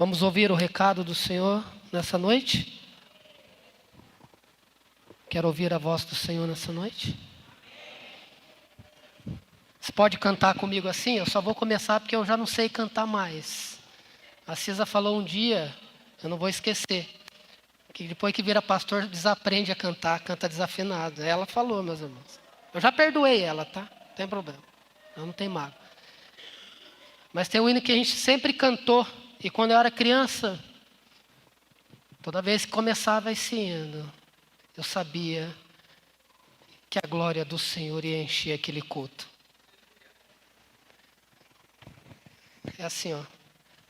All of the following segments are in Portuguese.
Vamos ouvir o recado do Senhor nessa noite? Quero ouvir a voz do Senhor nessa noite? Você pode cantar comigo assim? Eu só vou começar porque eu já não sei cantar mais. A Cisa falou um dia, eu não vou esquecer, que depois que vira pastor desaprende a cantar, canta desafinado. Ela falou, meus irmãos. Eu já perdoei ela, tá? Não tem problema. Eu não tenho mágoa. Mas tem um hino que a gente sempre cantou. E quando eu era criança, toda vez que começava esse hino, eu sabia que a glória do Senhor ia encher aquele culto. É assim, ó.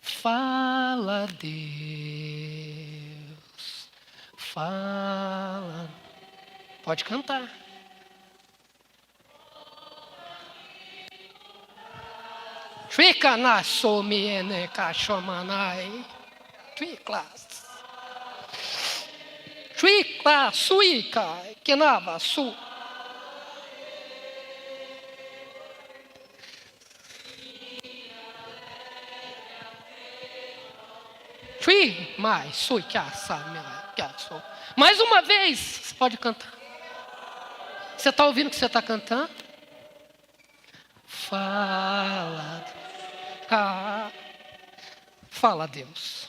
Fala, Deus. Fala. Pode cantar. Fica na somiene cachomanai. Twiclas. Twicla suica kenava su. Twi mais sui mais uma vez, você pode cantar. Você está ouvindo o que você está cantando? Fala. Fala, Deus.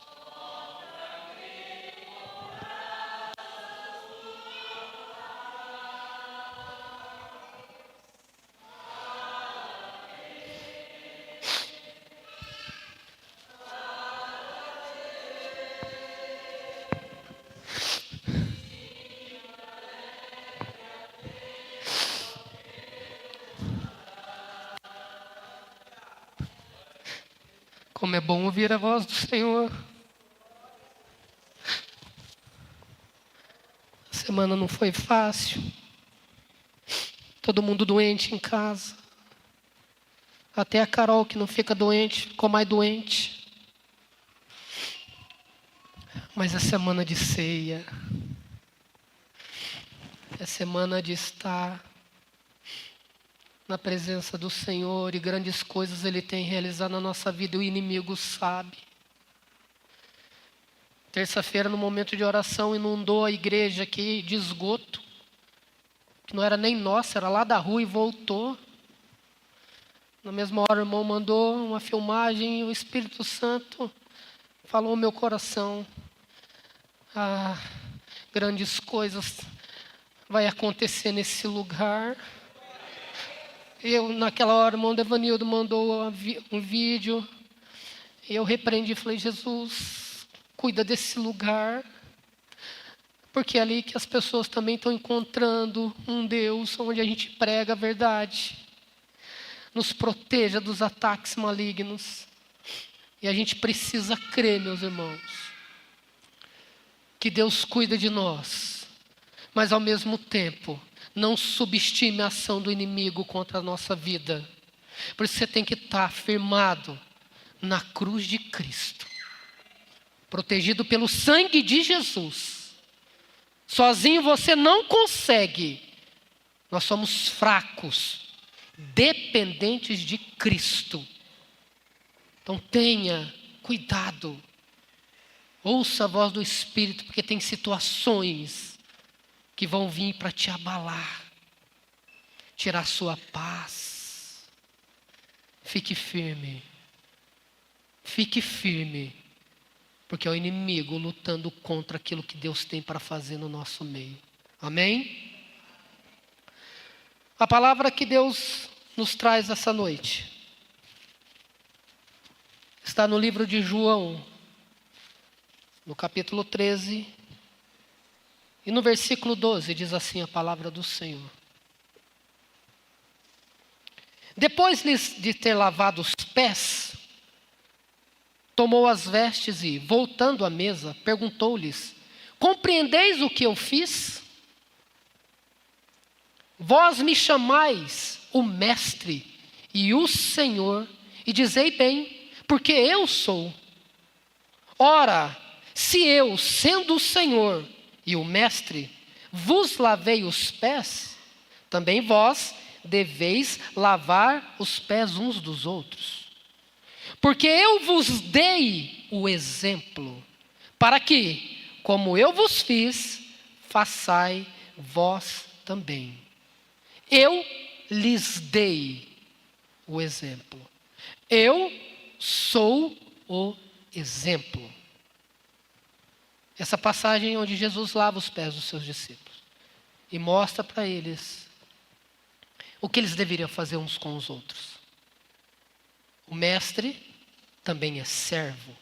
Como é bom ouvir a voz do Senhor. A semana não foi fácil. Todo mundo doente em casa. Até a Carol, que não fica doente, ficou mais doente. Mas é semana de ceia. É semana de estar na presença do Senhor, e grandes coisas Ele tem realizado na nossa vida, e o inimigo sabe. Terça-feira, no momento de oração, inundou a igreja aqui de esgoto, que não era nem nossa, era lá da rua, e voltou. Na mesma hora o irmão mandou uma filmagem, e o Espírito Santo falou ao meu coração: grandes coisas vai acontecer nesse lugar. Naquela hora, o irmão Devanildo mandou um vídeo, e eu repreendi e falei: Jesus, cuida desse lugar, porque é ali que as pessoas também estão encontrando um Deus onde a gente prega a verdade. Nos proteja dos ataques malignos. E a gente precisa crer, meus irmãos, que Deus cuida de nós, mas ao mesmo tempo não subestime a ação do inimigo contra a nossa vida. Por isso você tem que estar firmado na cruz de Cristo, protegido pelo sangue de Jesus. Sozinho você não consegue. Nós somos fracos, dependentes de Cristo. Então tenha cuidado. Ouça a voz do Espírito, porque tem situações que vão vir para te abalar, tirar sua paz. Fique firme. Fique firme, porque é o inimigo lutando contra aquilo que Deus tem para fazer no nosso meio. Amém? A palavra que Deus nos traz essa noite está no livro de João, no capítulo 13, e no versículo 12 diz assim a palavra do Senhor: depois de ter lavado os pés, tomou as vestes e, voltando à mesa, perguntou-lhes: compreendeis o que eu fiz? Vós me chamais o Mestre e o Senhor, e dizei bem, porque eu sou. Ora, se eu, sendo o Senhor e o Mestre, vos lavei os pés, também vós deveis lavar os pés uns dos outros. Porque eu vos dei o exemplo, para que, como eu vos fiz, façai vós também. Eu lhes dei o exemplo. Eu sou o exemplo. Essa passagem onde Jesus lava os pés dos seus discípulos e mostra para eles o que eles deveriam fazer uns com os outros. O mestre também é servo.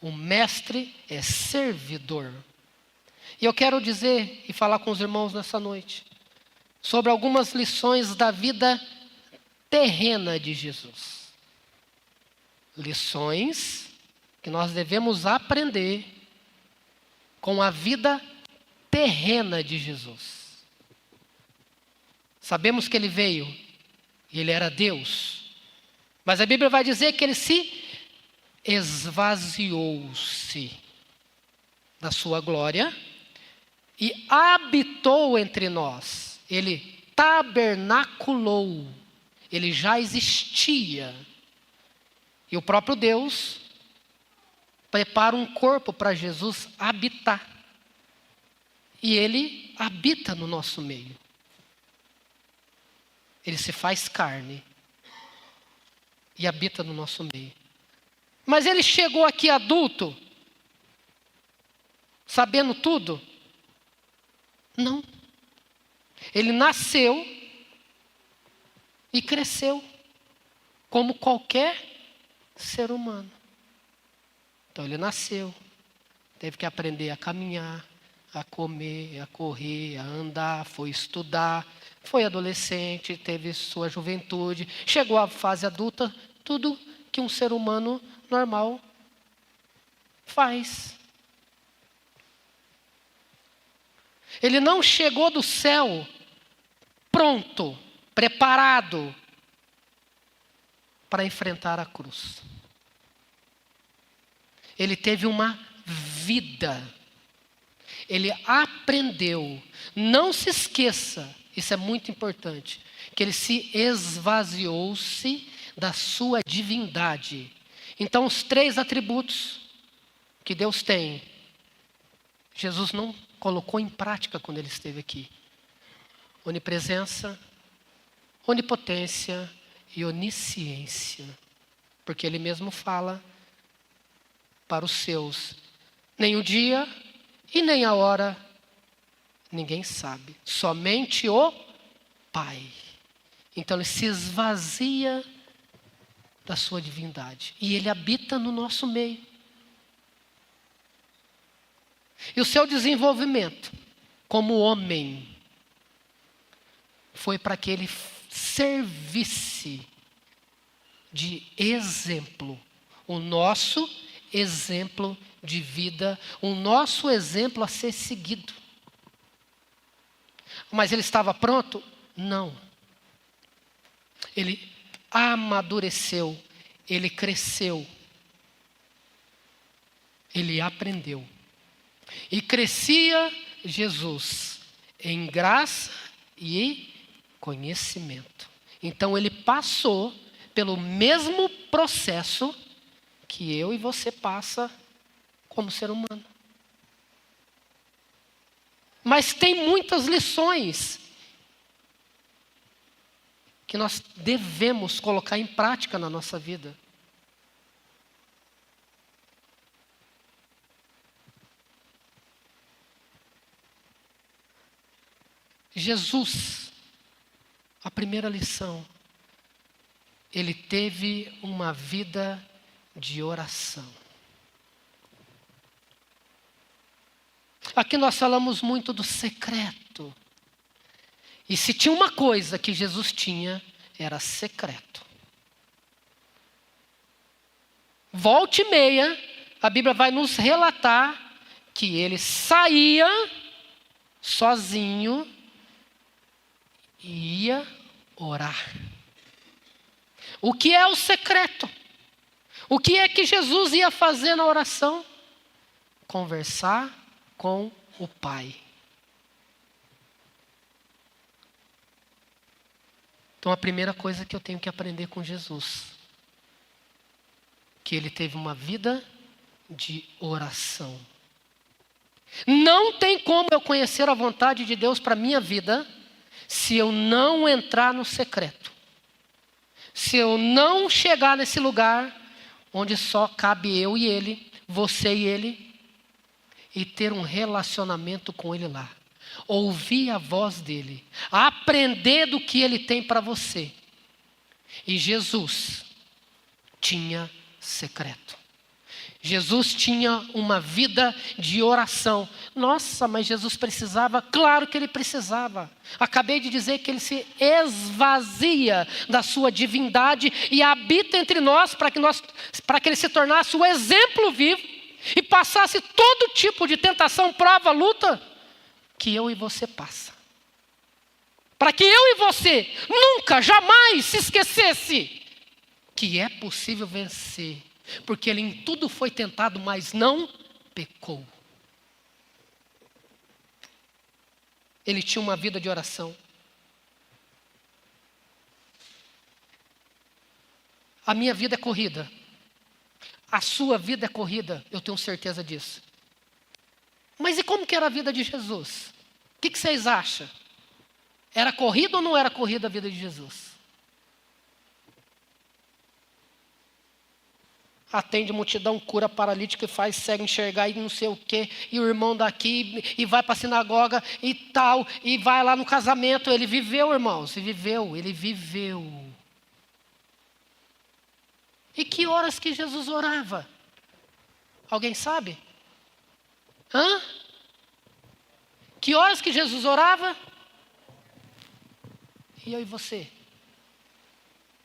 O mestre é servidor. E eu quero dizer e falar com os irmãos nessa noite sobre algumas lições da vida terrena de Jesus. Lições que nós devemos aprender com a vida terrena de Jesus. Sabemos que ele veio e ele era Deus, mas a Bíblia vai dizer que ele se esvaziou-se da sua glória e habitou entre nós. Ele tabernaculou, ele já existia. E o próprio Deus prepara um corpo para Jesus habitar. E ele habita no nosso meio. Ele se faz carne e habita no nosso meio. Mas ele chegou aqui adulto, sabendo tudo? Não. Ele nasceu e cresceu como qualquer ser humano. Então ele nasceu, teve que aprender a caminhar, a comer, a correr, a andar, foi estudar, foi adolescente, teve sua juventude, chegou à fase adulta, tudo que um ser humano normal faz. Ele não chegou do céu pronto, preparado para enfrentar a cruz. Ele teve uma vida. Ele aprendeu. Não se esqueça, isso é muito importante, que ele se esvaziou-se da sua divindade. Então, os 3 atributos que Deus tem, Jesus não colocou em prática quando ele esteve aqui. Onipresença, onipotência e onisciência. Porque ele mesmo fala para os seus, nem o dia e nem a hora, ninguém sabe. Somente o Pai. Então ele se esvazia da sua divindade. E ele habita no nosso meio. E o seu desenvolvimento como homem foi para que ele servisse de exemplo. O nosso exemplo de vida, o nosso exemplo a ser seguido. Mas ele estava pronto? Não. Ele amadureceu, ele cresceu, ele aprendeu. E crescia Jesus em graça e conhecimento. Então ele passou pelo mesmo processo que eu e você passa como ser humano. Mas tem muitas lições que nós devemos colocar em prática na nossa vida. Jesus, a primeira lição, ele teve uma vida de oração. Aqui nós falamos muito do secreto. E se tinha uma coisa que Jesus tinha, era secreto. Volta e meia, a Bíblia vai nos relatar que ele saía sozinho e ia orar. O que é o secreto? O que é que Jesus ia fazer na oração? Conversar com o Pai. Então a primeira coisa que eu tenho que aprender com Jesus que ele teve uma vida de oração. Não tem como eu conhecer a vontade de Deus para a minha vida se eu não entrar no secreto. Se eu não chegar nesse lugar onde só cabe eu e ele, você e ele, e ter um relacionamento com ele lá. Ouvir a voz dele, aprender do que ele tem para você. E Jesus tinha secreto. Jesus tinha uma vida de oração. Nossa, mas Jesus precisava? Claro que ele precisava. Acabei de dizer que ele se esvazia da sua divindade e habita entre nós para que ele se tornasse o exemplo vivo e passasse todo tipo de tentação, prova, luta que eu e você passa. Para que eu e você nunca, jamais se esquecesse que é possível vencer. Porque ele em tudo foi tentado, mas não pecou. Ele tinha uma vida de oração. A minha vida é corrida. A sua vida é corrida, eu tenho certeza disso. Mas e como que era a vida de Jesus? O que vocês acham? Era corrida ou não era corrida a vida de Jesus? Atende multidão, cura paralítico e faz cego enxergar e não sei o quê. E o irmão daqui e vai para a sinagoga e tal. E vai lá no casamento. Ele viveu, irmãos. Ele viveu. E que horas que Jesus orava? Alguém sabe? Que horas que Jesus orava? E eu e você?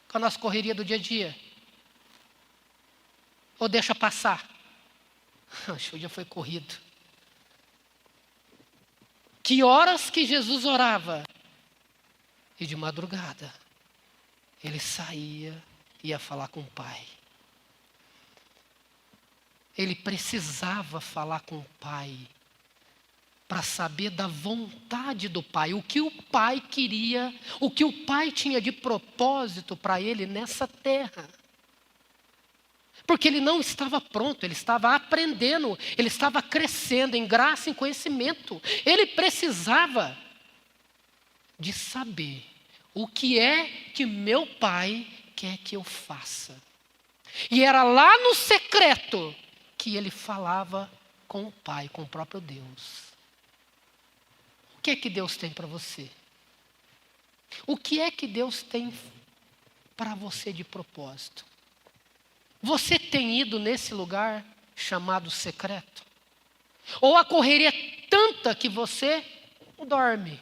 Com a nossa correria do dia a dia? Ou deixa passar? Acho que já foi corrido. Que horas que Jesus orava? E de madrugada, ele saía e ia falar com o Pai. Ele precisava falar com o Pai para saber da vontade do Pai, o que o Pai queria, o que o Pai tinha de propósito para ele nessa terra. Porque ele não estava pronto, ele estava aprendendo, ele estava crescendo em graça, em conhecimento. Ele precisava de saber o que é que meu Pai quer que eu faça. E era lá no secreto que ele falava com o Pai, com o próprio Deus. O que é que Deus tem para você? O que é que Deus tem para você de propósito? Você tem ido nesse lugar chamado secreto? Ou a correria é tanta que você dorme?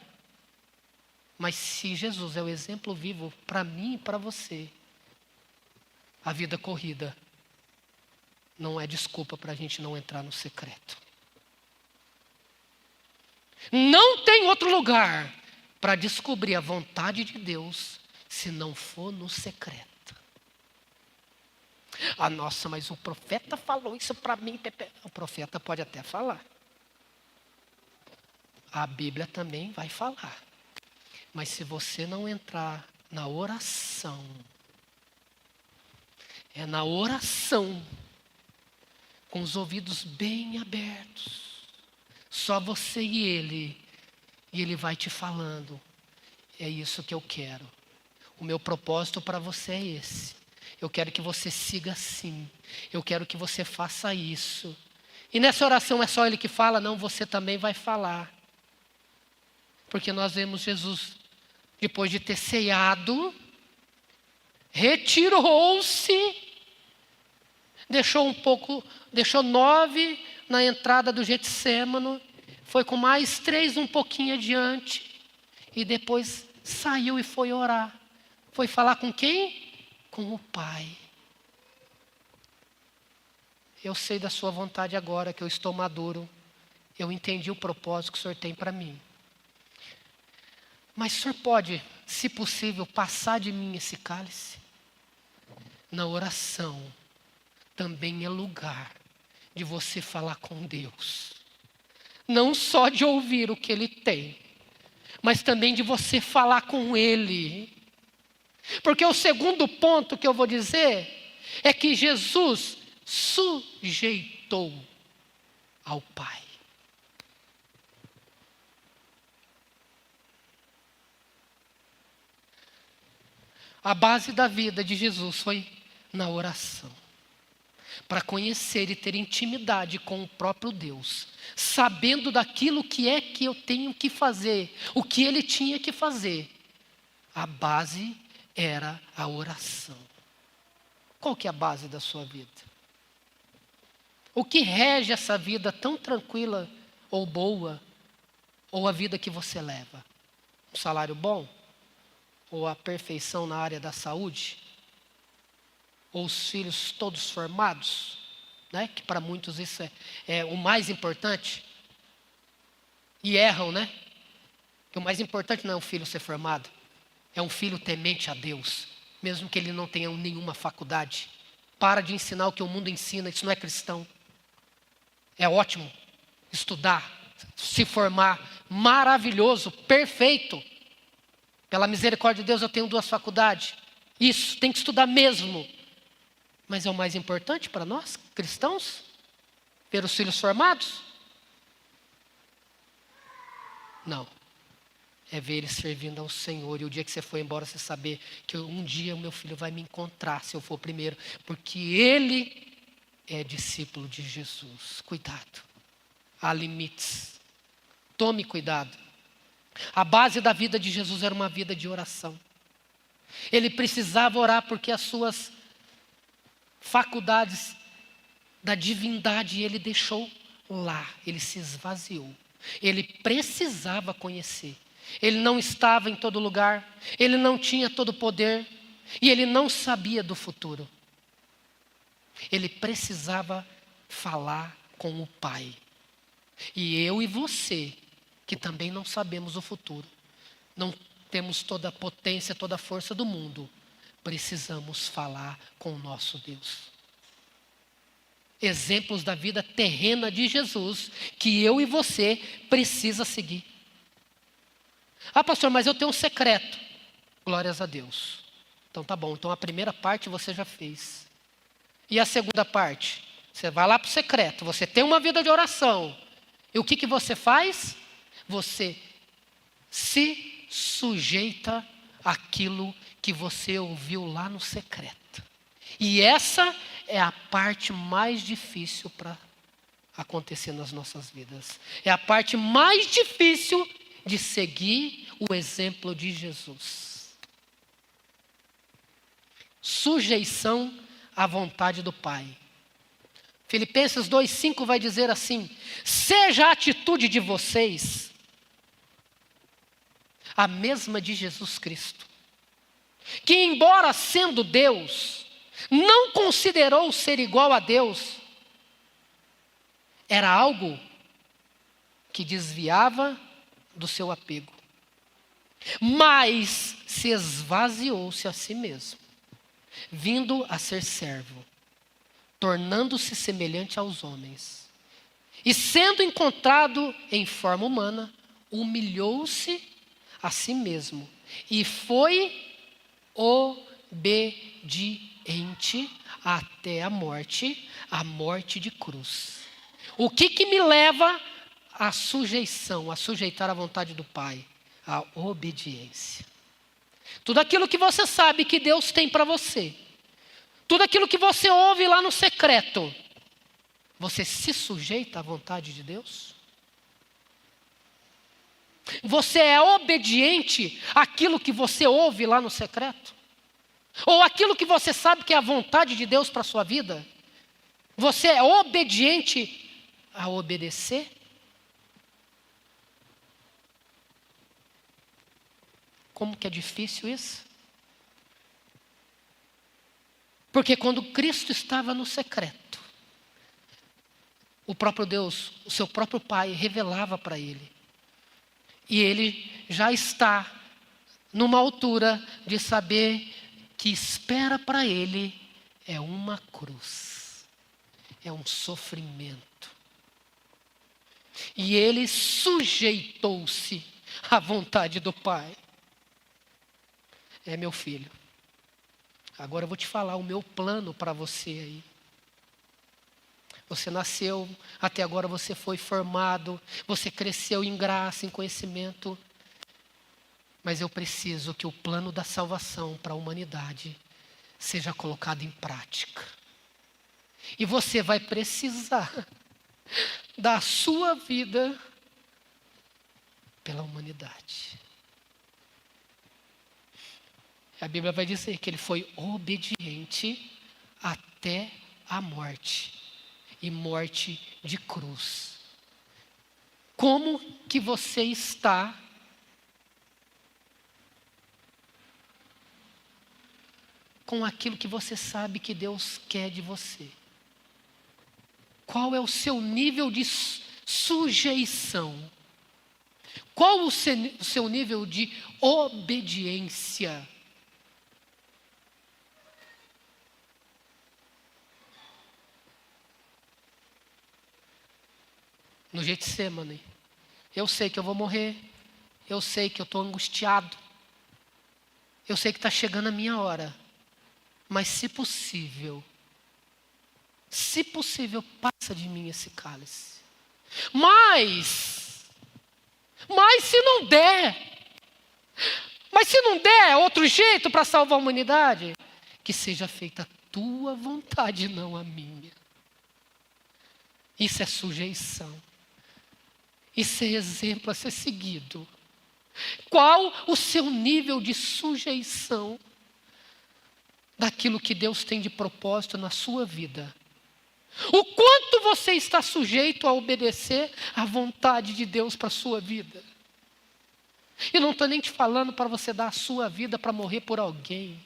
Mas se Jesus é o exemplo vivo para mim e para você, a vida corrida não é desculpa para a gente não entrar no secreto. Não tem outro lugar para descobrir a vontade de Deus se não for no secreto. Ah, nossa, mas o profeta falou isso para mim. O profeta pode até falar. A Bíblia também vai falar. Mas se você não entrar na oração, é na oração, com os ouvidos bem abertos, só você e ele vai te falando, é isso que eu quero. O meu propósito para você é esse. Eu quero que você siga assim. Eu quero que você faça isso. E nessa oração é só ele que fala? Não, você também vai falar. Porque nós vemos Jesus, depois de ter ceado, retirou-se, deixou 9 na entrada do Getsêmano, foi com mais 3 um pouquinho adiante, e depois saiu e foi orar. Foi falar com quem? Com o Pai. Eu sei da sua vontade agora, que eu estou maduro. Eu entendi o propósito que o Senhor tem para mim. Mas o Senhor pode, se possível, passar de mim esse cálice? Na oração também é lugar de você falar com Deus. Não só de ouvir o que Ele tem, mas também de você falar com Ele. Porque o segundo ponto que eu vou dizer é que Jesus sujeitou ao Pai. A base da vida de Jesus foi na oração. Para conhecer e ter intimidade com o próprio Deus, sabendo daquilo que é que eu tenho que fazer, o que ele tinha que fazer. A base era a oração. Qual que é a base da sua vida? O que rege essa vida tão tranquila ou boa, ou a vida que você leva? Um salário bom? Ou a perfeição na área da saúde? Ou os filhos todos formados, né? Que para muitos isso é o mais importante. E erram, né? Que o mais importante não é um filho ser formado, é um filho temente a Deus, mesmo que ele não tenha nenhuma faculdade. Para de ensinar o que o mundo ensina, isso não é cristão. É ótimo estudar, se formar, maravilhoso, perfeito. Pela misericórdia de Deus eu tenho 2 faculdades. Isso, tem que estudar mesmo. Mas é o mais importante para nós, cristãos? Ver os filhos formados? Não. É ver eles servindo ao Senhor. E o dia que você for embora, você saber que um dia o meu filho vai me encontrar, se eu for primeiro. Porque ele é discípulo de Jesus. Cuidado. Há limites. Tome cuidado. A base da vida de Jesus era uma vida de oração. Ele precisava orar porque as suas faculdades da divindade ele deixou lá, ele se esvaziou. Ele precisava conhecer. Ele não estava em todo lugar, ele não tinha todo o poder e ele não sabia do futuro. Ele precisava falar com o Pai. E eu e você, que também não sabemos o futuro, não temos toda a potência, toda a força do mundo, precisamos falar com o nosso Deus. Exemplos da vida terrena de Jesus que eu e você precisa seguir. Ah, pastor, mas eu tenho um secreto. Glórias a Deus. Então tá bom, então a primeira parte você já fez. E a segunda parte? Você vai lá para o secreto, você tem uma vida de oração. E o que você faz? Você se sujeita àquilo que você ouviu lá no secreto. E essa é a parte mais difícil para acontecer nas nossas vidas. É a parte mais difícil de seguir o exemplo de Jesus. Sujeição à vontade do Pai. Filipenses 2:5 vai dizer assim: seja a atitude de vocês a mesma de Jesus Cristo, que embora sendo Deus, não considerou ser igual a Deus. Era algo que desviava do seu apego. Mas se esvaziou-se a si mesmo, vindo a ser servo, tornando-se semelhante aos homens. E sendo encontrado em forma humana, humilhou-se a si mesmo e foi obediente até a morte de cruz. O que me leva à sujeição, a sujeitar a vontade do Pai? A obediência. Tudo aquilo que você sabe que Deus tem para você, tudo aquilo que você ouve lá no secreto, você se sujeita à vontade de Deus? Você é obediente àquilo que você ouve lá no secreto? Ou aquilo que você sabe que é a vontade de Deus para a sua vida? Você é obediente a obedecer? Como que é difícil isso? Porque quando Cristo estava no secreto, o próprio Deus, o seu próprio Pai, revelava para ele. E ele já está numa altura de saber que espera para ele é uma cruz, é um sofrimento. E ele sujeitou-se à vontade do Pai. É, meu filho, Agora eu vou te falar o meu plano para você aí. Você nasceu, até agora você foi formado, você cresceu em graça, em conhecimento. Mas eu preciso que o plano da salvação para a humanidade seja colocado em prática. E você vai precisar da sua vida pela humanidade. A Bíblia vai dizer que ele foi obediente até a morte. E morte de cruz. Como que você está com aquilo que você sabe que Deus quer de você? Qual é o seu nível de sujeição? Qual o seu nível de obediência? No Getsemane, eu sei que eu vou morrer, eu sei que eu estou angustiado, eu sei que está chegando a minha hora, mas se possível, passa de mim esse cálice. Mas se não der, outro jeito para salvar a humanidade, que seja feita a tua vontade, não a minha. Isso é sujeição. Isso é exemplo a ser seguido. Qual o seu nível de sujeição daquilo que Deus tem de propósito na sua vida? O quanto você está sujeito a obedecer à vontade de Deus para a sua vida? E não estou nem te falando para você dar a sua vida para morrer por alguém.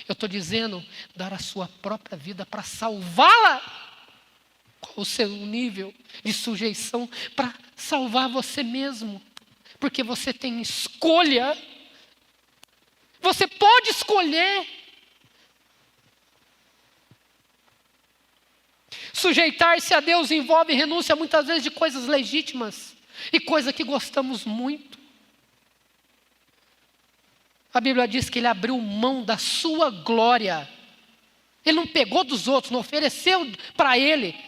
Eu estou dizendo dar a sua própria vida para salvá-la. Qual o seu nível de sujeição para salvar você mesmo? Porque você tem escolha. Você pode escolher. Sujeitar-se a Deus envolve renúncia muitas vezes de coisas legítimas e coisas que gostamos muito. A Bíblia diz que ele abriu mão da sua glória. Ele não pegou dos outros, não ofereceu para ele.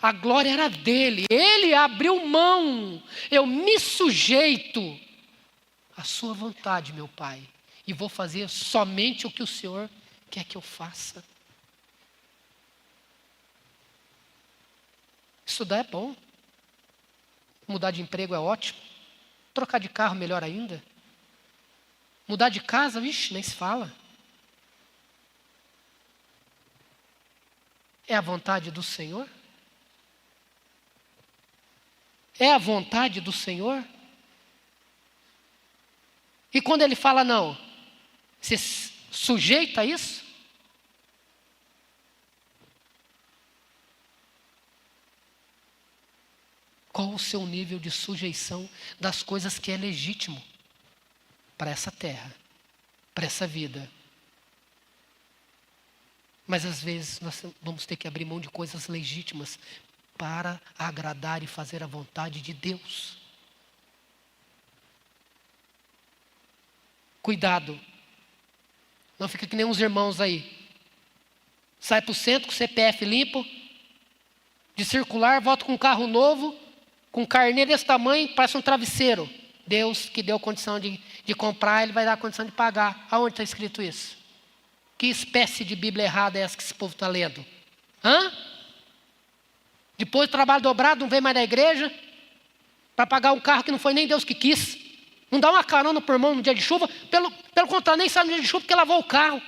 A glória era dele. Ele abriu mão. Eu me sujeito à sua vontade, meu Pai. E vou fazer somente o que o Senhor quer que eu faça. Estudar é bom. Mudar de emprego é ótimo. Trocar de carro melhor ainda. Mudar de casa, vixe, nem se fala. É a vontade do Senhor? É a vontade do Senhor? E quando ele fala não, você sujeita a isso? Qual o seu nível de sujeição das coisas que é legítimo para essa terra, para essa vida? Mas às vezes nós vamos ter que abrir mão de coisas legítimas para agradar e fazer a vontade de Deus. Cuidado. Não fica que nem uns irmãos aí. Sai para o centro com o CPF limpo, de circular, volta com um carro novo, com um carnê desse tamanho, parece um travesseiro. Deus que deu condição de comprar, Ele vai dar a condição de pagar. Aonde está escrito isso? Que espécie de Bíblia errada é essa que esse povo está lendo? Depois do trabalho dobrado, não vem mais na igreja para pagar um carro que não foi nem Deus que quis. Não dá uma carona por irmão no dia de chuva. Pelo contrário, nem sabe no dia de chuva porque lavou o carro.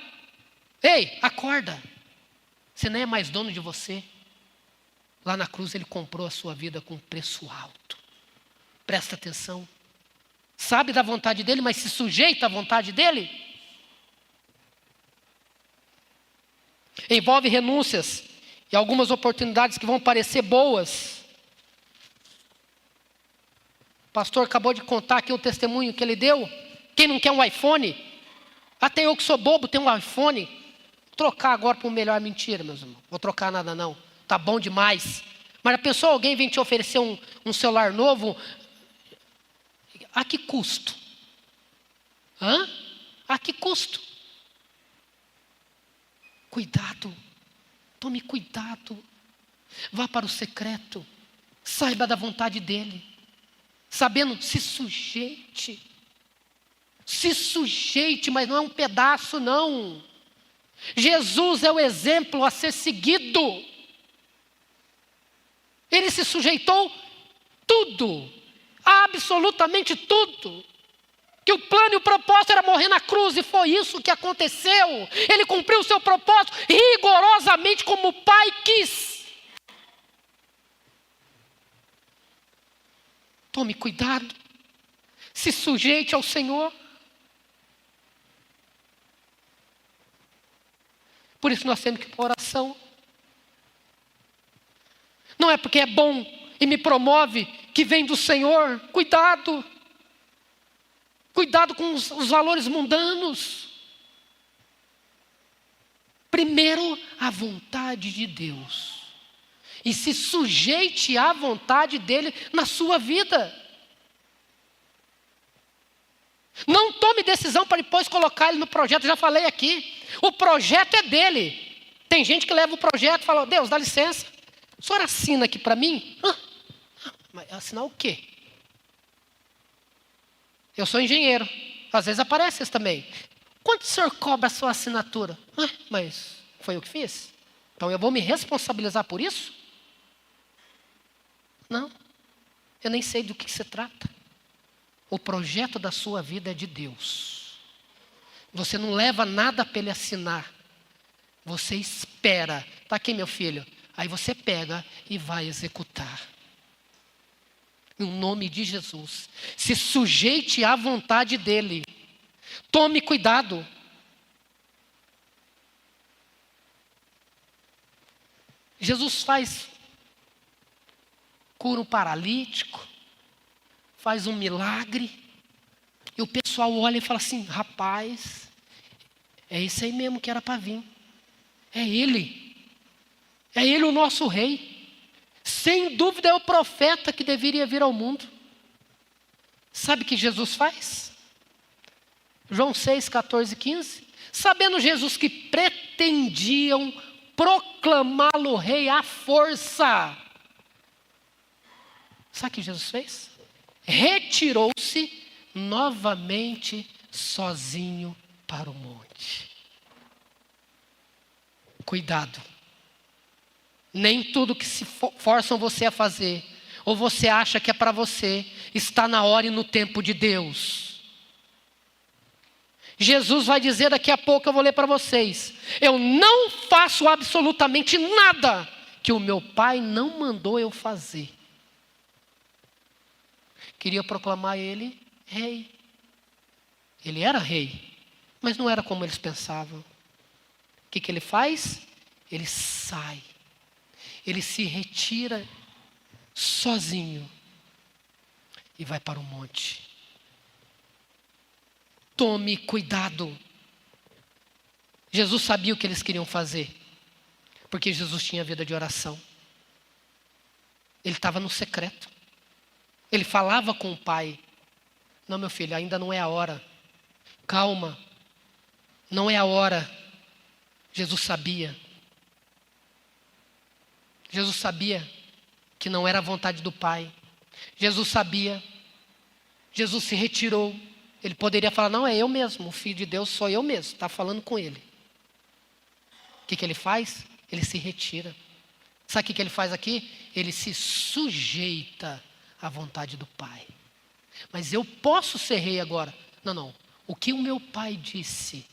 Ei, acorda. Você não é mais dono de você. Lá na cruz Ele comprou a sua vida com um preço alto. Presta atenção. Sabe da vontade dEle, mas se sujeita à vontade dEle? Envolve renúncias e algumas oportunidades que vão parecer boas. O pastor acabou de contar aqui o testemunho que ele deu. Quem não quer um iPhone? Até eu que sou bobo tenho um iPhone. Vou trocar agora para um melhor. Mentira, meus irmãos. Vou trocar nada não. Tá bom demais. Mas a pessoa, alguém vem te oferecer um celular novo. A que custo? A que custo? Cuidado, tome cuidado. Vá para o secreto, saiba da vontade dEle. Sabendo, se sujeite. Se sujeite, mas não é um pedaço, não. Jesus é o exemplo a ser seguido. Ele se sujeitou tudo, absolutamente tudo. Que o plano e o propósito era morrer na cruz, e foi isso que aconteceu. Ele cumpriu o seu propósito rigorosamente como o Pai quis. Tome cuidado, se sujeite ao Senhor. Por isso nós temos que ir para a oração. Não é porque é bom e me promove que vem do Senhor. Cuidado. Cuidado com os valores mundanos. Primeiro, a vontade de Deus. E se sujeite à vontade dEle na sua vida. Não tome decisão para depois colocar ele no projeto. Já falei aqui. O projeto é dele. Tem gente que leva o projeto e fala: Deus, dá licença. O senhor assina aqui para mim? Mas assinar o quê? Eu sou engenheiro. Às vezes aparece isso também. Quanto o senhor cobra a sua assinatura? Mas foi eu que fiz? Então eu vou me responsabilizar por isso? Não. Eu nem sei do que se trata. O projeto da sua vida é de Deus. Você não leva nada para ele assinar. Você espera. Está aqui, meu filho. Aí você pega e vai executar. Em nome de Jesus. Se sujeite à vontade dEle. Tome cuidado. Jesus cura um paralítico. Faz um milagre. E o pessoal olha e fala assim: rapaz, é esse aí mesmo que era para vir. É ele. É ele o nosso rei. Sem dúvida é o profeta que deveria vir ao mundo. Sabe o que Jesus faz? João 6, 14 e 15. Sabendo Jesus que pretendiam proclamá-lo rei à força. Sabe o que Jesus fez? Retirou-se novamente sozinho para o monte. Cuidado. Nem tudo que se forçam você a fazer, ou você acha que é para você, está na hora e no tempo de Deus. Jesus vai dizer daqui a pouco, eu vou ler para vocês: eu não faço absolutamente nada que o meu Pai não mandou eu fazer. Queria proclamar ele rei. Ele era rei, mas não era como eles pensavam. O que ele faz? Ele sai. Ele se retira sozinho e vai para o monte. Tome cuidado. Jesus sabia o que eles queriam fazer, porque Jesus tinha vida de oração. Ele estava no secreto. Ele falava com o Pai: não, meu filho, ainda não é a hora. Calma, não é a hora. Jesus sabia. Jesus sabia que não era a vontade do Pai. Jesus sabia. Jesus se retirou. Ele poderia falar: não, é eu mesmo, o Filho de Deus sou eu mesmo, está falando com ele. O que ele faz? Ele se retira. Sabe o que ele faz aqui? Ele se sujeita à vontade do Pai. Mas eu posso ser rei agora? Não. O que o meu Pai disse?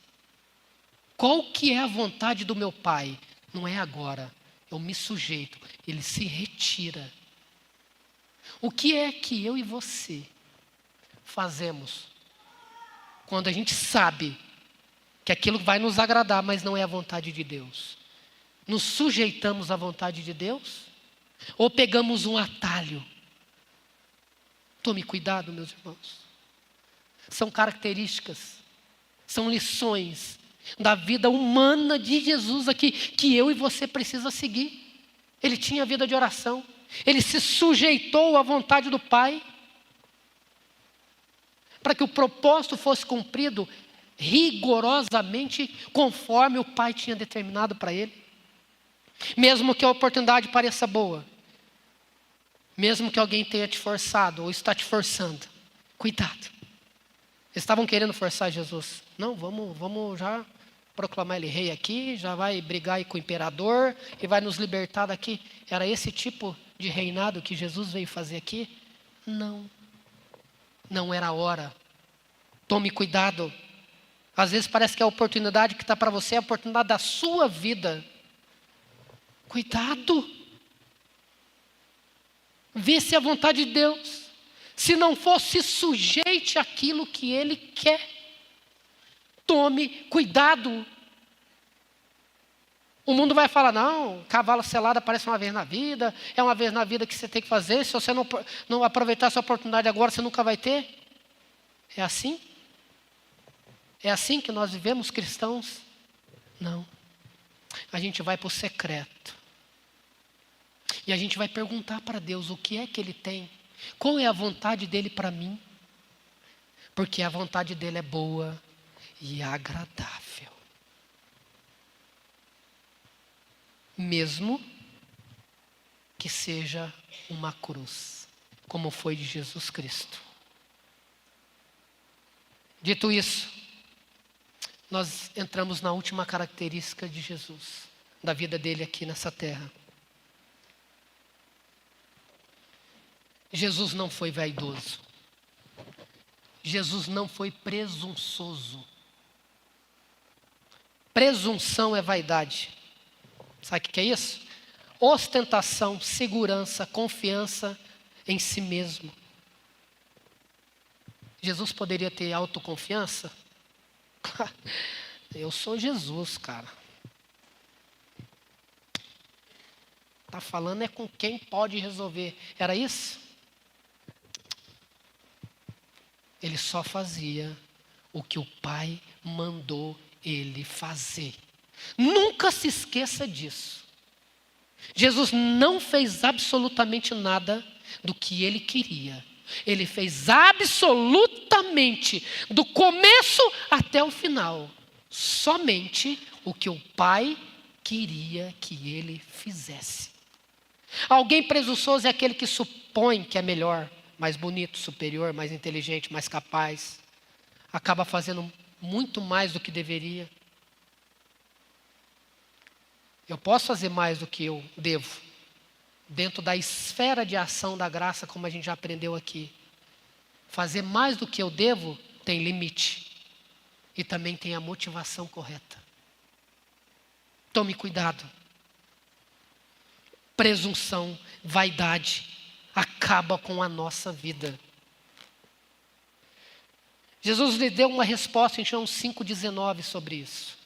Qual que é a vontade do meu Pai? Não é agora. Eu me sujeito. Ele se retira. O que é que eu e você fazemos quando a gente sabe que aquilo vai nos agradar, mas não é a vontade de Deus? Nos sujeitamos à vontade de Deus? Ou pegamos um atalho? Tome cuidado, meus irmãos. São características, são lições da vida humana de Jesus aqui, que eu e você precisa seguir. Ele tinha vida de oração. Ele se sujeitou à vontade do Pai. Para que o propósito fosse cumprido, rigorosamente conforme o Pai tinha determinado para ele. Mesmo que a oportunidade pareça boa, mesmo que alguém tenha te forçado ou está te forçando, cuidado. Eles estavam querendo forçar Jesus. Não, vamos já proclamar ele rei aqui, já vai brigar aí com o imperador e vai nos libertar daqui. Era esse tipo de reinado que Jesus veio fazer aqui? Não era a hora. Tome cuidado. Às vezes parece que a oportunidade que está para você é a oportunidade da sua vida. Cuidado. Vê se é a vontade de Deus. Se não for, se sujeite àquilo que Ele quer. Tome cuidado. O mundo vai falar, não, cavalo selado aparece uma vez na vida, é uma vez na vida que você tem que fazer, se você não aproveitar essa oportunidade agora, você nunca vai ter. É assim? É assim que nós vivemos cristãos? Não. A gente vai para o secreto. E a gente vai perguntar para Deus o que é que Ele tem. Qual é a vontade dEle para mim? Porque a vontade dEle é boa e agradável. Mesmo que seja uma cruz, como foi de Jesus Cristo. Dito isso, nós entramos na última característica de Jesus, da vida dele aqui nessa terra. Jesus não foi vaidoso. Jesus não foi presunçoso. Presunção é vaidade. Sabe o que é isso? Ostentação, segurança, confiança em si mesmo. Jesus poderia ter autoconfiança? Eu sou Jesus, cara. Está falando é com quem pode resolver. Era isso? Ele só fazia o que o Pai mandou ele fazer. Nunca se esqueça disso. Jesus não fez absolutamente nada do que ele queria. Ele fez absolutamente, do começo até o final, somente o que o Pai queria que ele fizesse. Alguém presunçoso é aquele que supõe que é melhor, mais bonito, superior, mais inteligente, mais capaz. Acaba fazendo muito mais do que deveria. Eu posso fazer mais do que eu devo, dentro da esfera de ação da graça, como a gente já aprendeu aqui. Fazer mais do que eu devo tem limite. E também tem a motivação correta. Tome cuidado. Presunção, vaidade, acaba com a nossa vida. Jesus lhe deu uma resposta em João 5,19 sobre isso.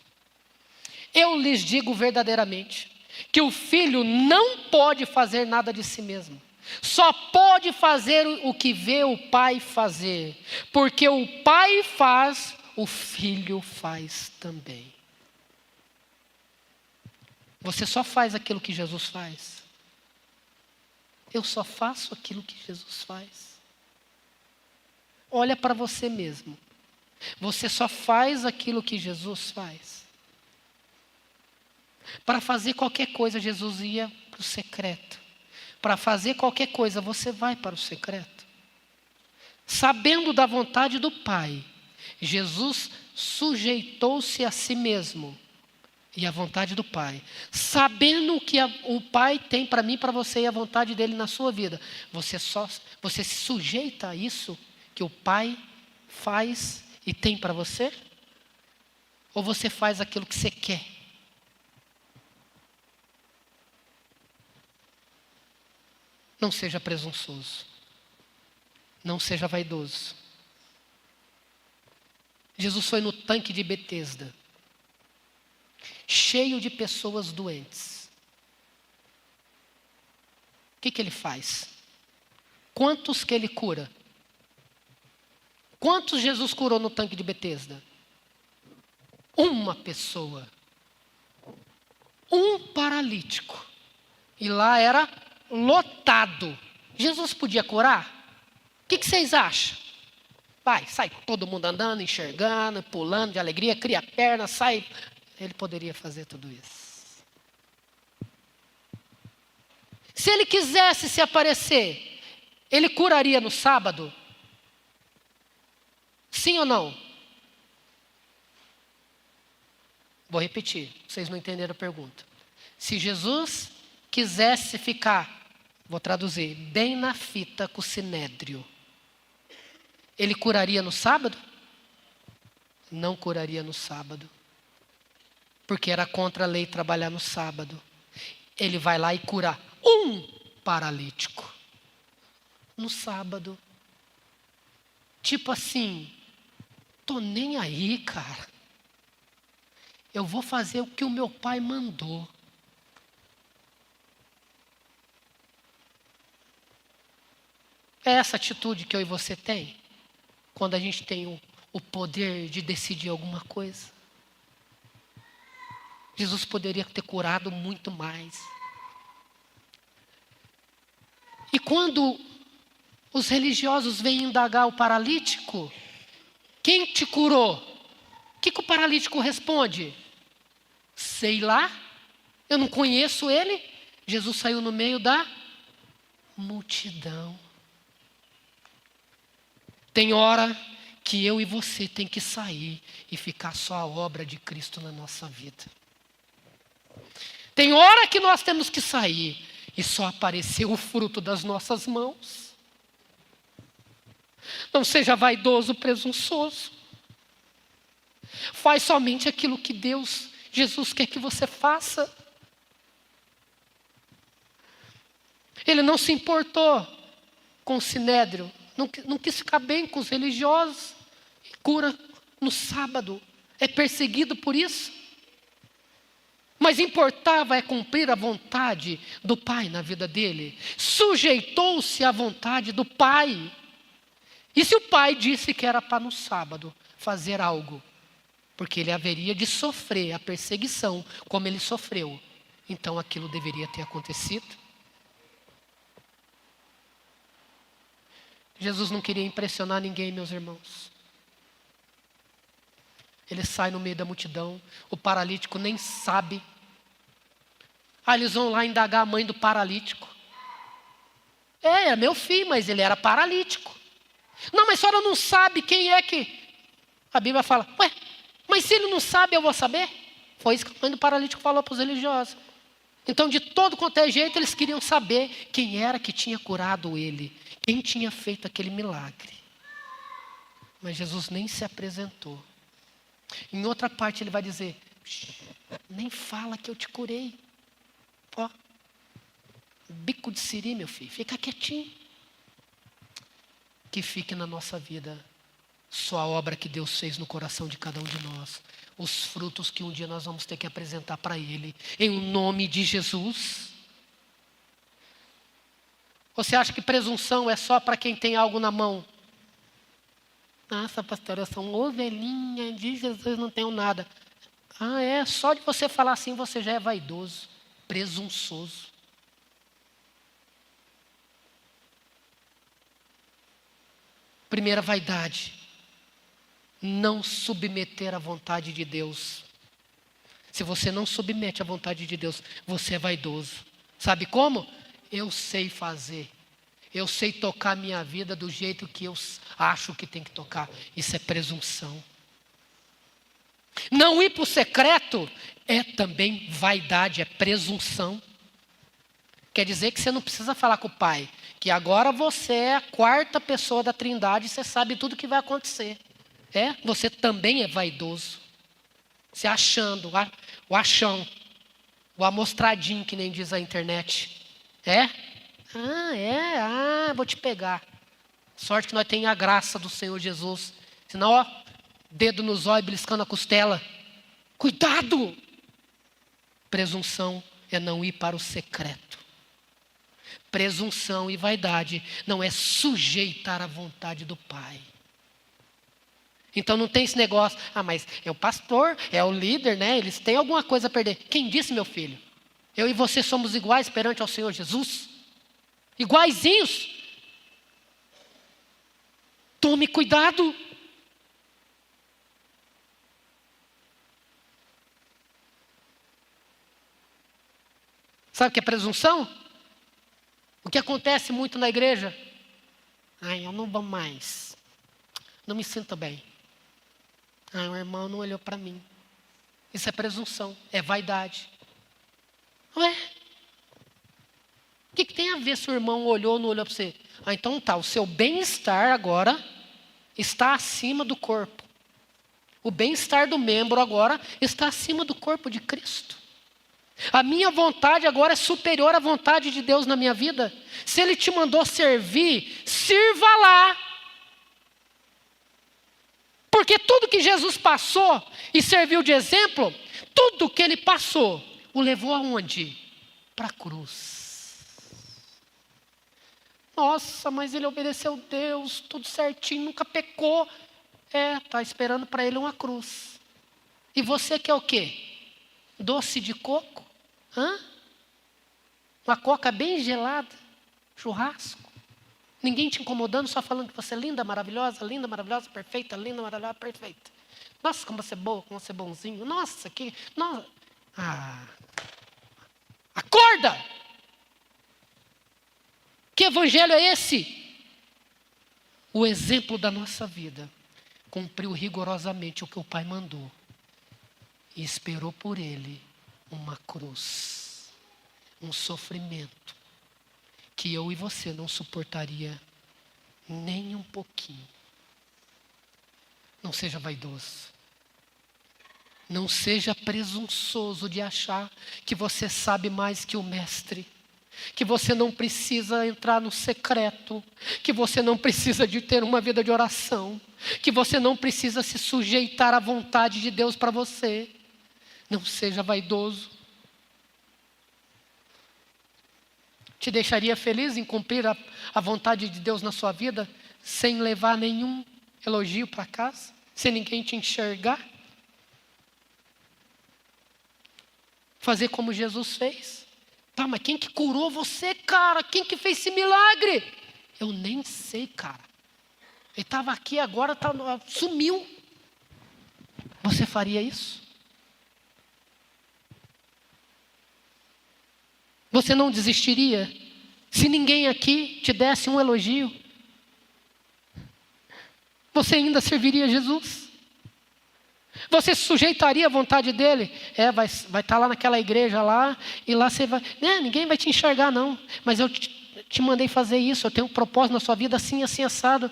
Eu lhes digo verdadeiramente que o filho não pode fazer nada de si mesmo. Só pode fazer o que vê o Pai fazer. Porque o Pai faz, o filho faz também. Você só faz aquilo que Jesus faz. Eu só faço aquilo que Jesus faz. Olha para você mesmo. Você só faz aquilo que Jesus faz. Para fazer qualquer coisa, Jesus ia para o secreto. Para fazer qualquer coisa, você vai para o secreto. Sabendo da vontade do Pai, Jesus sujeitou-se a si mesmo e à vontade do Pai. Sabendo que o Pai tem para mim, para você e a vontade dele na sua vida. Você se sujeita a isso que o Pai faz e tem para você? Ou você faz aquilo que você quer? Não seja presunçoso. Não seja vaidoso. Jesus foi no tanque de Betesda, cheio de pessoas doentes. O que ele faz? Quantos que ele cura? Quantos Jesus curou no tanque de Betesda? Uma pessoa. Um paralítico. E lá era lotado. Jesus podia curar? O que vocês acham? Vai, sai todo mundo andando, enxergando, pulando de alegria, cria a perna, sai. Ele poderia fazer tudo isso. Se ele quisesse se aparecer, ele curaria no sábado? Sim ou não? Vou repetir, vocês não entenderam a pergunta. Se Jesus quisesse ficar, vou traduzir, bem na fita com o sinédrio, ele curaria no sábado? Não curaria no sábado. Porque era contra a lei trabalhar no sábado. Ele vai lá e cura um paralítico. No sábado. Tipo assim, tô nem aí, cara. Eu vou fazer o que o meu pai mandou. É essa atitude que eu e você tem? Quando a gente tem o poder de decidir alguma coisa. Jesus poderia ter curado muito mais. E quando os religiosos vêm indagar o paralítico, quem te curou? O que o paralítico responde? Sei lá, eu não conheço ele. Jesus saiu no meio da multidão. Tem hora que eu e você tem que sair e ficar só a obra de Cristo na nossa vida. Tem hora que nós temos que sair e só aparecer o fruto das nossas mãos. Não seja vaidoso, presunçoso. Faz somente aquilo que Jesus quer que você faça. Ele não se importou com o sinédrio. Não quis ficar bem com os religiosos. Cura no sábado. É perseguido por isso. Mas importava é cumprir a vontade do Pai na vida dele. Sujeitou-se à vontade do Pai. E se o Pai disse que era para no sábado fazer algo, porque ele haveria de sofrer a perseguição como ele sofreu, então aquilo deveria ter acontecido. Jesus não queria impressionar ninguém, meus irmãos. Ele sai no meio da multidão, o paralítico nem sabe. Eles vão lá indagar a mãe do paralítico. É meu filho, mas ele era paralítico. Não, mas a senhora não sabe quem é que... A Bíblia fala, mas se ele não sabe, eu vou saber? Foi isso que a mãe do paralítico falou para os religiosos. Então, de todo quanto é jeito, eles queriam saber quem era que tinha curado ele. Quem tinha feito aquele milagre. Mas Jesus nem se apresentou. Em outra parte ele vai dizer, nem fala que eu te curei. Bico de siri, meu filho, fica quietinho. Que fique na nossa vida só a obra que Deus fez no coração de cada um de nós. Os frutos que um dia nós vamos ter que apresentar para Ele. Em nome de Jesus. Você acha que presunção é só para quem tem algo na mão? Nossa, pastora, eu sou uma ovelhinha de Jesus, não tenho nada. Só de você falar assim você já é vaidoso, presunçoso. Primeira vaidade, não submeter à vontade de Deus. Se você não submete à vontade de Deus, você é vaidoso. Sabe como? Eu sei fazer. Eu sei tocar a minha vida do jeito que eu acho que tem que tocar. Isso é presunção. Não ir para o secreto é também vaidade, é presunção. Quer dizer que você não precisa falar com o Pai, que agora você é a quarta pessoa da Trindade e você sabe tudo o que vai acontecer. Você também é vaidoso. Se achando, o achão, o amostradinho, que nem diz a internet. Vou te pegar. Sorte que nós temos a graça do Senhor Jesus. Senão, dedo nos olhos, beliscando a costela. Cuidado! Presunção é não ir para o secreto. Presunção e vaidade não é sujeitar a vontade do Pai. Então não tem esse negócio, mas é o pastor, é o líder, né? Eles têm alguma coisa a perder. Quem disse, meu filho? Eu e você somos iguais perante ao Senhor Jesus? Iguaizinhos. Tome cuidado. Sabe o que é presunção? O que acontece muito na igreja? Ai, eu não vou mais. Não me sinto bem. Ai, o irmão não olhou para mim. Isso é presunção, é vaidade. Ué? O que tem a ver se o irmão olhou ou não olhou para você? Ah, então tá, o seu bem-estar agora está acima do corpo. O bem-estar do membro agora está acima do corpo de Cristo. A minha vontade agora é superior à vontade de Deus na minha vida. Se Ele te mandou servir, sirva lá. Porque tudo que Jesus passou e serviu de exemplo, tudo que Ele passou, o levou aonde? Para a cruz. Nossa, mas Ele obedeceu Deus, tudo certinho, nunca pecou. Está esperando para Ele uma cruz. E você quer o quê? Doce de coco? Uma coca bem gelada? Churrasco? Ninguém te incomodando, só falando que você é linda, maravilhosa, perfeita, linda, maravilhosa, perfeita. Nossa, como você é boa, como você é bonzinho. Nossa, que... Nossa. Acorda! Que evangelho é esse? O exemplo da nossa vida cumpriu rigorosamente o que o Pai mandou. E esperou por Ele uma cruz, um sofrimento que eu e você não suportaria nem um pouquinho. Não seja vaidoso. Não seja presunçoso de achar que você sabe mais que o mestre. Que você não precisa entrar no secreto. Que você não precisa de ter uma vida de oração. Que você não precisa se sujeitar à vontade de Deus para você. Não seja vaidoso. Te deixaria feliz em cumprir a vontade de Deus na sua vida, sem levar nenhum elogio para casa, sem ninguém te enxergar? Fazer como Jesus fez? Tá, mas quem que curou você, cara? Quem que fez esse milagre? Eu nem sei, cara. Ele estava aqui agora, sumiu. Você faria isso? Você não desistiria? Se ninguém aqui te desse um elogio, você ainda serviria a Jesus? Você se sujeitaria à vontade dele? Vai estar lá naquela igreja lá, e lá você vai... ninguém vai te enxergar não, mas eu te mandei fazer isso, eu tenho um propósito na sua vida assim, assim, assado.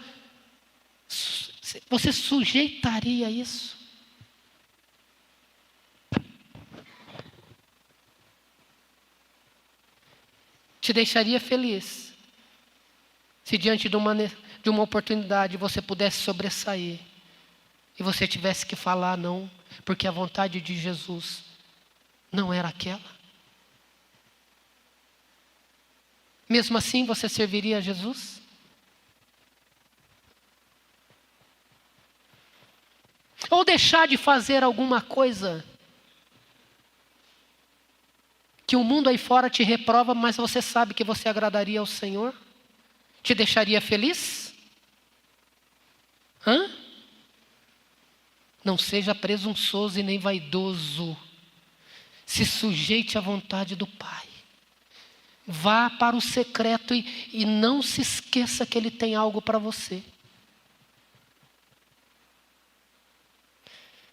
Você sujeitaria isso? Te deixaria feliz se diante de uma oportunidade você pudesse sobressair e você tivesse que falar não, porque a vontade de Jesus não era aquela? Mesmo assim você serviria a Jesus? Ou deixar de fazer alguma coisa que o mundo aí fora te reprova, mas você sabe que você agradaria ao Senhor? Te deixaria feliz? Não seja presunçoso e nem vaidoso. Se sujeite à vontade do Pai. Vá para o secreto e não se esqueça que Ele tem algo para você.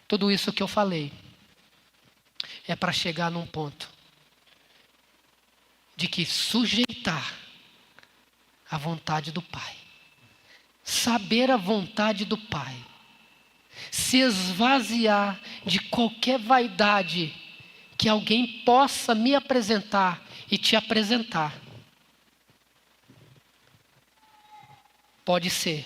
Tudo isso que eu falei é para chegar num ponto de que sujeitar a vontade do Pai, saber a vontade do Pai, se esvaziar de qualquer vaidade que alguém possa me apresentar e te apresentar. Pode ser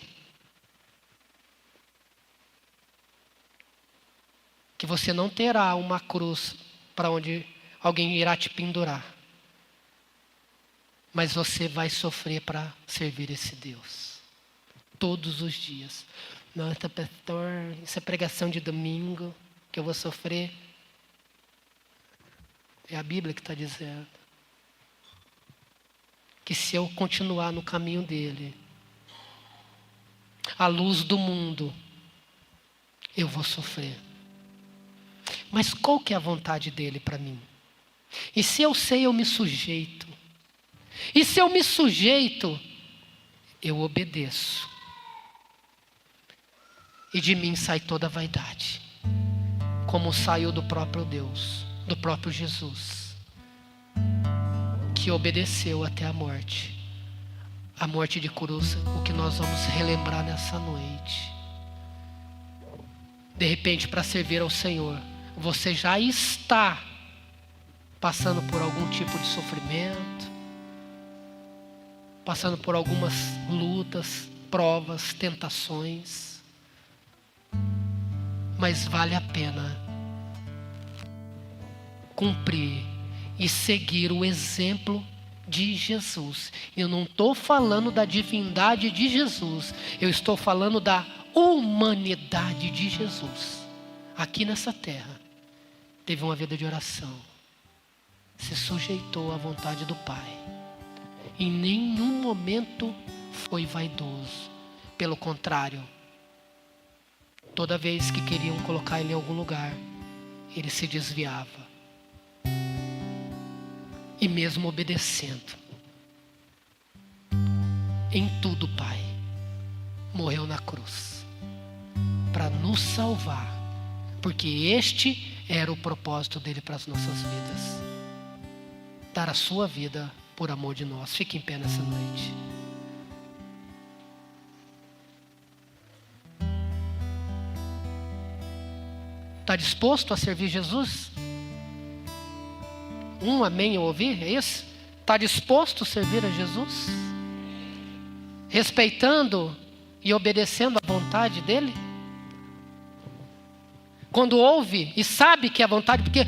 que você não terá uma cruz para onde alguém irá te pendurar. Mas você vai sofrer para servir esse Deus. Todos os dias. Nossa, pastor, isso é pregação de domingo, que eu vou sofrer. É a Bíblia que está dizendo. Que se eu continuar no caminho dele, a luz do mundo, eu vou sofrer. Mas qual que é a vontade dele para mim? E se eu sei, eu me sujeito. E se eu me sujeito, eu obedeço. E de mim sai toda a vaidade, como saiu do próprio Deus, do próprio Jesus, que obedeceu até a morte de cruz, o que nós vamos relembrar nessa noite. De repente, para servir ao Senhor, você já está passando por algum tipo de sofrimento, passando por algumas lutas, provas, tentações, mas vale a pena cumprir e seguir o exemplo de Jesus. Eu não estou falando da divindade de Jesus, eu estou falando da humanidade de Jesus. Aqui nessa terra, teve uma vida de oração, se sujeitou à vontade do Pai. Em nenhum momento foi vaidoso. Pelo contrário, toda vez que queriam colocar ele em algum lugar, ele se desviava. E mesmo obedecendo, em tudo, Pai, morreu na cruz para nos salvar, porque este era o propósito dele para as nossas vidas, dar a sua vida por amor de nós. Fique em pé nessa noite. Está disposto a servir Jesus? Um amém eu ouvi, é isso? Está disposto a servir a Jesus? Respeitando e obedecendo a vontade dele? Quando ouve e sabe que é a vontade, porque